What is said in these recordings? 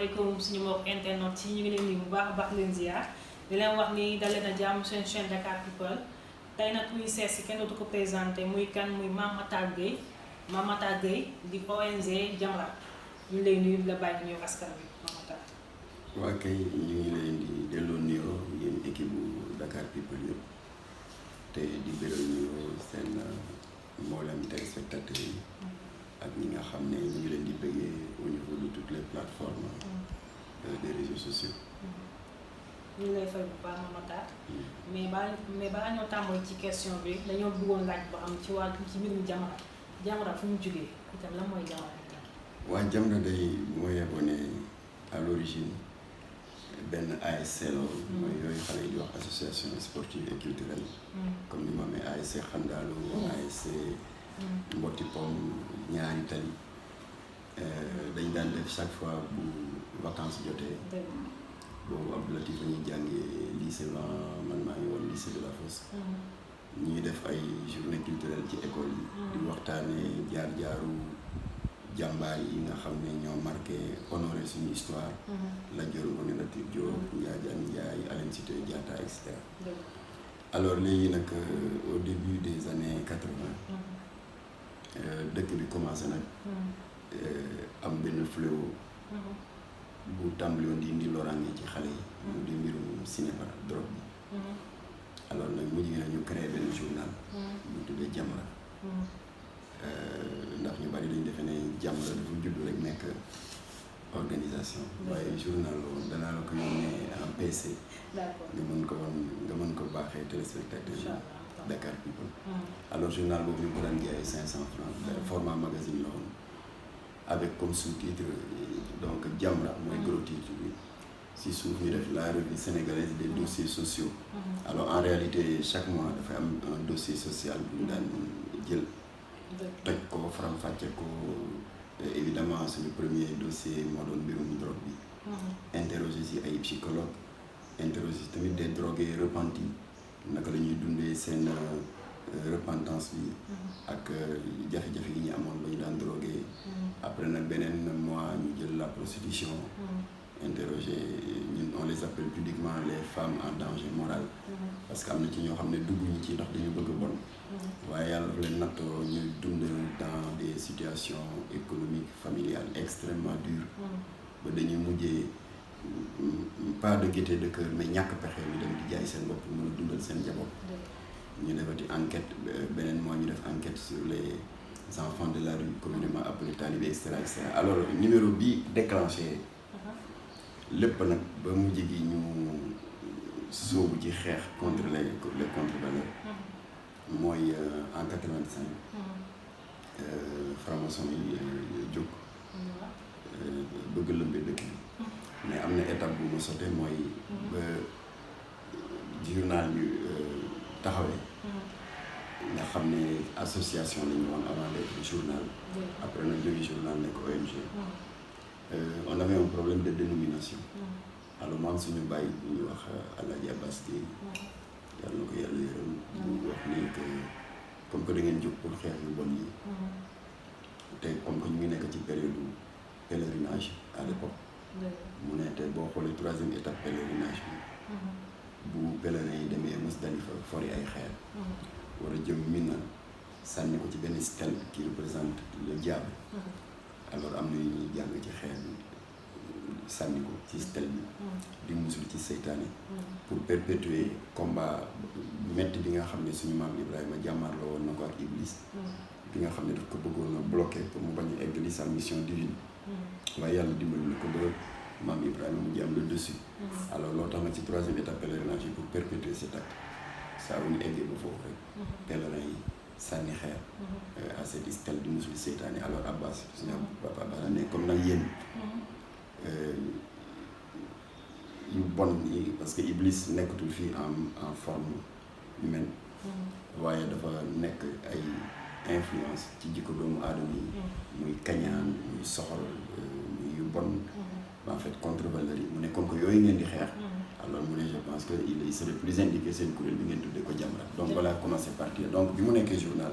asalaamaaleykum suñu mbokk internet yi ñu ngi leen di bu baax a baax leen ziar di leen wax ni dalee na jàmm seen chaîne Dakar People tey nag muy seet si kenn dootu ko présenté muy kan muy Mame Matar Gueye Mame Matar Gueye di ONG Jamra ñu lay nuyu la bàyyi ñëw askan wi Mame Matar. waa kay ñu ngi leen di delloo nuyoo yéen équipe bu Dakar People yëpp te di beral nuyoo seen mboolem téléspectateurs yi ak ñi nga xam ne ñu ngi leen di bëggee au niveau de toutes les plateformes des réseaux sociaux. ñu ngi lay fay bu baax Mame Matar mais balaa ñoo tàmbali ci question bi dañoo bëggoon laaj ba xam ci wàllu ci mbirum Jamra Jamra fu mu jógee itam lan mooy Jamra itam. waa Jamra day mooy yebone à l'origine benn ASC la mooy yooyu xale yi di wax association sportive et culturelle. comme ni ma amee ASC Xandaalu ASC Mboti Pom ñaari tali dañ daan def chaque fois bu vacances jotee boobu Abdou Latif fa ñuy jàngee lycée man maa ngi woon lycée de la Fosse ñuy def ay journée culturelle ci école yi di waxtaanee jaar-jaaru jàmbaar yi nga xam ne ñoo marqué honoré suñu histoire Lat Dior Ngoné Latyr Diop Njaajaan Njaay Aline Sitoé Diatta et cetera. Alors léegi nag au début des années 80 dëkk bi commencé nag am benn fléau bu tàmbali woon di indi loraange ci xale yi mu di mbirum cinéma drogue bi alors nag mujj gi nag ñu créé benn journal bu tuddee Jamra ndax ñu bari dañ defe ne Jamra dafa judd rek nekk organisation waaye journal la woon danaa la ko yónnee en PC nga mën ko baaxee téléspectateur Dakar People. Alors journal boobu ñu ko daan jaayee 500 francs format magazine la woon avec comme sous-titre donc Jamra mooy gros titre bi si suuf ñu def la revue sénégalaise des dossiers sociaux. Alors en réalité chaque mois dafay am un dossier social bu ñu daan jël toj ko faram-fàcce ko évidemment suñu premier dossier moo doon mbirum drogue bi interroger si ay psychologue interroger tamit des drogués repentis naka la ñuy dundee seen repentance bi ak jafe-jafe yi ñu amoon ba ñu daan drogué après nag beneen mois ñu jël la prostitution interroger ñun on les appelle pudiquement les femmes en danger moral parce que am na ci ñoo xam ne dugguñu ci ndax dañu bëgg bon waaye yàlla dafa leen nattoo ñu dund dans des situations économiques familiales extrêmement dures ba dañuy mujjee pas de gaieté de cœur mais ñàkk pexe ñu dem di jaay seen bopp mën a dundal seen njaboot ñu defati enquête beneen mois ñu def enquête sur les enfants de la rue communément appelés talibés et cetera et cetera. Alors numéro bi déclenché lépp nag ba mujj gi ñu sóobu ci xeex contre les contre-valeurs mooy en 85 franc-maçon yi jóg bëgg lëmbee dëkk bi mais am na étape bu ma sote mooy ba journal bi taxawee nga xam ne association la ñu woon avant d'être journal après nag jóge journal nekk ONG on avait un problème de dénomination alors maam suñu bàyyi bu ñuy wax Alaaji Abbas Gueye yàlla na ko yàlla yërëm bu wax ni que comme que da ngeen jóg pour xeex yu bon yi te comme que ñu ngi nekk ci période pèlerinage à l'époque mu ne te boo xoolee troisième étape pèlerinage bi bu pèlerin yi demee Musdalifa fori ay xeer war a jëm Mina sànni ko ci benn stèle qui représente le diable alors am na yu ñuy jàng ci xeer bi sànni ko ci stèle bi di musul ci seytaane pour perpétuer combat métti bi nga xam ne suñu maam Ibrahima jàmmaarloo woon na ko ak Iblis bi nga xam ne daf ko bëggoon a bloqué pour mu bañ a eggali sa mission divine waaye yàlla dimbali na ko ba maam Ibrahima mu ji am le dessus alors loolu tax na ci troisième étape pèlerinage yi pour perpétuer cet acte saa wu ñu eggee ba foofu rek pèlerin yi sànni xeer à cette stèle di musul seytaane alors Abbas suñu papa Abbas ne comme nag yéen yu bon yi parce que Iblis nekkatul fii en forme humaine waaye dafa nekk ay influence ci jikko doomu aadama yi muy kañaan muy soxor muy yu bon en fait contre-valeurs yi mu ne comme que yooyu ngeen di xeex alors mu ne je pense que il serait plus indiqué seen kuréel bi ngeen tuddee ko Jamra donc voilà commencé partir donc bi mu nekkee journal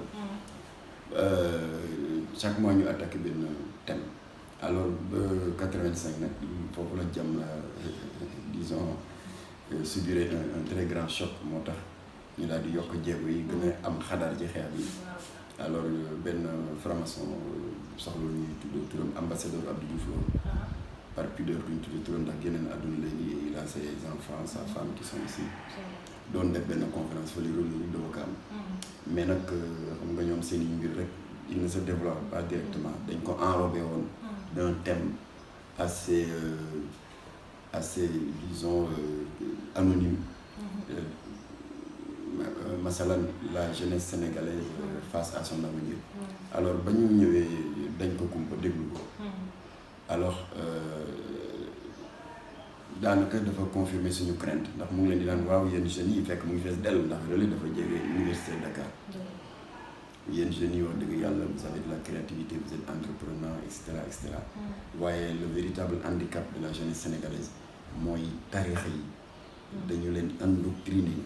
chaque mois ñu attaqué benn thème alors ba 85 nag foofu la Jamra disons subir un très grand choc moo tax ñu daal di yokk jéego yi gën a am xadar ci xeex bi alors benn franc-maçon soxla ñuy tudd turam ambassadeur Abdou Diouf loolu par pudeur duñ tudd turam ndax géneen àdduna léegi il a ses enfants sa femme qui sont ici doon def benn conférence fa li rôle de Ouakam mais nag xam nga ñoom seen i mbir rek il ne se développe pas directement dañ ko enrobé woon d'un thème assez disons anonyme masalan la jeunesse sénégalaise face à son avenir alors ba ñu ñëwee dañ ko kumpa déglu ko alors daanaka dafa confirmer suñu crainte ndax mu ngi leen di naan waaw yéen jeunes yi fekk mu ngi fees dell ndax loolu dafa jege université Dakar yéen jeunes yi wax dëgg yàlla vous avez de la créativité vous êtes entrepreneur et cetera waaye le véritable handicap de la jeunesse sénégalaise mooy tarixa yi dañu leen endoctriner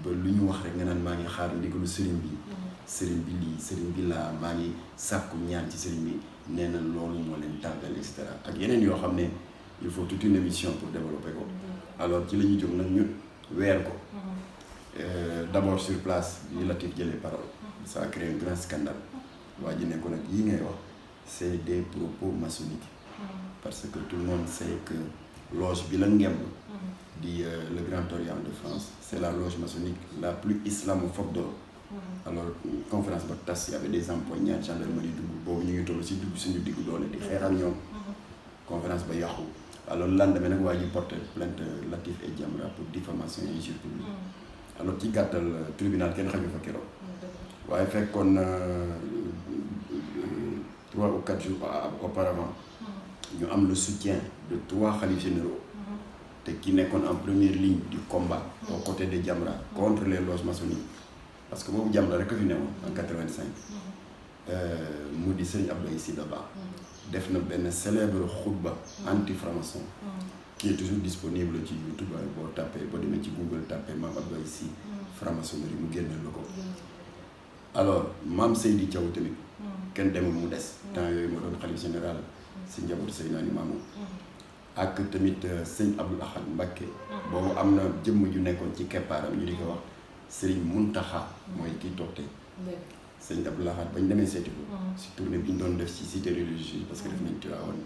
ba lu ñu wax rek nga naan maa ngi xaar ndigalu sëriñ bi lii sëriñ bi laa maa ngi sàkku ñaan ci sëriñ bi nee na loolu moo leen tardel et cetera ak yeneen yoo xam ne il faut toute une émission pour développer ko alors ci la ñuy jóg nag ñun weer ko d'abord sur place yi Latif jëlee parole ça a créé un grand scandale waa ji ne ko nag yi ngay wax c'est des propos maçonniques parce que tout le monde sait que loge bi la ngemb di le Grand Orient de France c'est la loge maçonnique la plus islamophobe d'Europe alors conférence ba tas y avait des empoignades gendarmerie dugg boobu ñu ngi toll si dugg suñu diggu doole di xeex ak ñoom conférence ba yàqu alors lendemain nag waa ji porté plainte Latif et Jamra pour diffamation et injure publique alors ci gàttal tribunal kenn xaju fa keroog waaye fekkoon 3 ou 4 jours auparavant ñu am le soutien de 3 khalifes généraux te ki nekkoon en première ligne du combat aux côtés de Jamra contre les loges maçonniques parce que boobu Jamra rek a fi newoon en 85 mu di Serigne Abdoulaye Sy Dabakh def na benn célèbre xutba anti-franc-maçon qui est toujours disponible ci YouTube boo tapé boo demee ci Google tapé Mame Abdoulaye Sy franc-maçonnerie mu génneel la ko alors Mame Seydi Thiaw tamit kenn demul mu des temps yooyu moo doon xalif général si njabootu Seydina Limaamu ak tamit sëñ Abdoul Ahad Mbacké boobu am na jëmm ju nekkoon ci keppaaram ñu di ko wax Serigne Mountakha mooy kii toog tey sëñ Abdoul Ahad bañ demee seeti ko si tournée bi ñu doon def ci cité religieuse parce que def nañ Tivaouane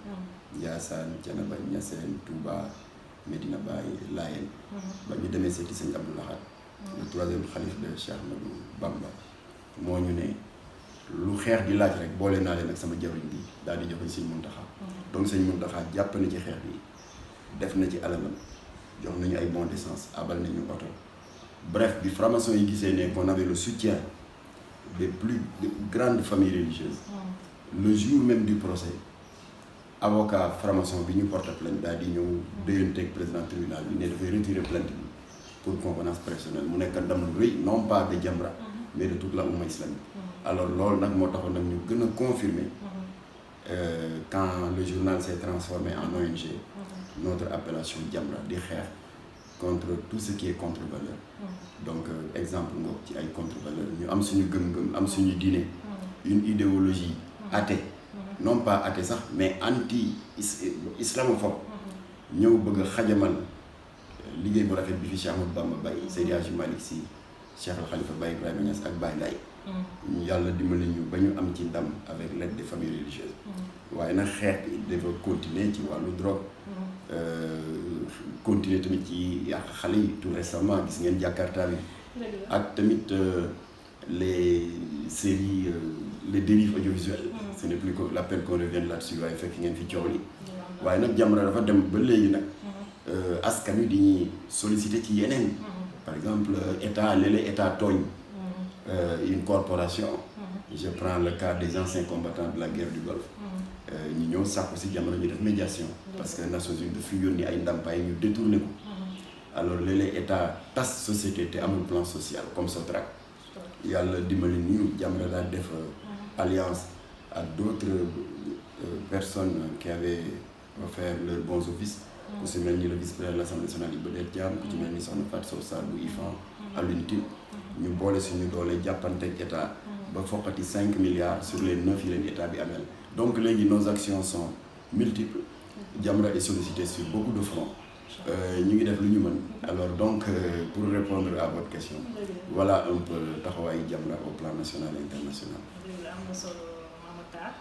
Ndiassane Thiénaba Niassène Touba Medina Baye Layène ba ñu demee seeti sëñ Abdoul Ahad le 3e khalife de Cheikh Ahmadou Bamba moo ñu ne lu xeex di laaj rek boole naa leen ak sama jawriñ bi daal di joxe sëñ Mountakha donc sëñ Mountakha jàpp na ci xeex bi def na ci alalam jox nañu ay bons d'essence abal nañu oto bref bi franc-maçon yi gisee ne qu'on avait le soutien des plus grandes familles religieuses le jour même du procès avocat franc-maçon bi ñu porte plainte daal di ñëw déyanteeg président tribunal bi ne dafay retirer plainte bi pour convenance personnelle mu nekk ndam lu rëy non pas de Jamra mais de toute la oumma islamique alors loolu nag moo taxoon nag ñu gën a confirmer quand le journal s'est transformé en ONG notre appellation Jamra di xeex contre tout ce qui est contre-valeur donc exemple ngoog ci ay contre-valeur ñu am suñu gëm-gëm am suñu diine une idéologie athée non pas athée sax mais anti islamophobe ñëw bëgg a xajamal liggéey bu rafet bi fi Cheikh Ahmadou Bamba Baye Seydi Hadji Malick Sy Cheikh Al Khalifa Baye Ibrahima Niass ak Baye Laye yàlla dimbali ñu ba ñu am ci ndam avec l'aide des familles religieuses waaye nag xeex bi dafa continuer ci wàllu drogue continuer tamit ci yàq xale yi tout récemment gis ngeen Jakarta bi ak tamit les séries les dérives audiovisuelles ce n'est plus que la peine qu'on revienne là-dessus waaye fekk ngeen fi coow li waaye nag Jamra dafa dem ba léegi nag askan wi di ñuy solliciter ci yeneen par exemple état léeg-léeg état tooñ une corporation je prends le cas des anciens combattants de la guerre du Golfe ñu ñëw sàkku si Jamra ñu def médiation parce que Nations Unies daf fi yónni ay ndàmpaay ñu détourné ko alors léeg-léeg état tas société te amul plan social comme Sotrac yàlla dimbali ñu Jamra daal def alliance à d'autres personnes qui avaient offert leurs bons offices ku si mel ni le vice-président de l'Assemblée nationale Iba Der Thiam ku ci mel ni soxna Fatou Sow Sarr bu IFAN à l'unité ñu boole suñu doole jàppanteeg état ba foqati 5 milliards sur les 9 yi leen état bi amel donc léegi nos actions sont multiples. Jamra est sollicité sur beaucoup de fronts. Ñu ngi def lu ñu mën. Alors donc pour répondre à votre question, voilà un peu taxawaayu Jamra au plan national et international. am na solo Mame Matar.